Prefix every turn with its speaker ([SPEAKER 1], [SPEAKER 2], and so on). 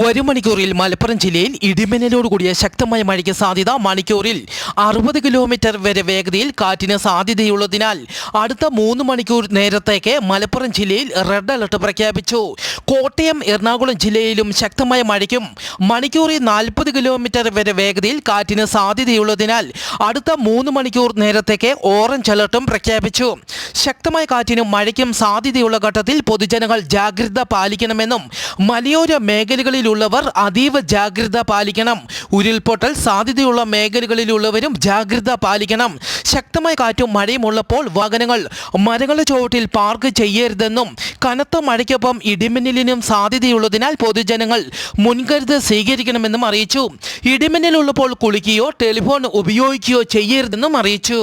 [SPEAKER 1] ഒരു മണിക്കൂറിൽ മലപ്പുറം ജില്ലയിൽ ഇടിമിന്നലോടുകൂടിയ ശക്തമായ മഴയ്ക്ക് സാധ്യത. മണിക്കൂറിൽ 60 കിലോമീറ്റർ വരെ വേഗതയിൽ കാറ്റിന് സാധ്യതയുള്ളതിനാൽ അടുത്ത 3 മണിക്കൂർ നേരത്തേക്ക് മലപ്പുറം ജില്ലയിൽ റെഡ് അലർട്ട് പ്രഖ്യാപിച്ചു. കോട്ടയം, എറണാകുളം ജില്ലയിലും ശക്തമായ മഴയ്ക്കും മണിക്കൂറിൽ 40 കിലോമീറ്റർ വരെ വേഗതയിൽ കാറ്റിന് സാധ്യതയുള്ളതിനാൽ അടുത്ത 3 മണിക്കൂർ നേരത്തേക്ക് ഓറഞ്ച് അലർട്ടും പ്രഖ്യാപിച്ചു. ശക്തമായ കാറ്റിനും മഴയ്ക്കും സാധ്യതയുള്ള ഘട്ടത്തിൽ പൊതുജനങ്ങൾ ജാഗ്രത പാലിക്കണമെന്നും മലയോര മേഖലകളിലുള്ളവർ അതീവ ജാഗ്രത പാലിക്കണം. ഉരുൾപൊട്ടൽ സാധ്യതയുള്ള മേഖലകളിലുള്ളവരും ജാഗ്രത പാലിക്കണം. ശക്തമായ കാറ്റും മഴയും ഉള്ളപ്പോൾ വാഹനങ്ങൾ മരങ്ങളുടെ ചുവട്ടിൽ പാർക്ക് ചെയ്യരുതെന്നും കനത്ത മഴയ്ക്കൊപ്പം ഇടിമിന്നലിനും സാധ്യതയുള്ളതിനാൽ പൊതുജനങ്ങൾ മുൻകരുതൽ സ്വീകരിക്കണമെന്നും അറിയിച്ചു. ഇടിമിന്നലുള്ളപ്പോൾ കുളിക്കുകയോ ടെലിഫോൺ ഉപയോഗിക്കുകയോ ചെയ്യരുതെന്നും അറിയിച്ചു.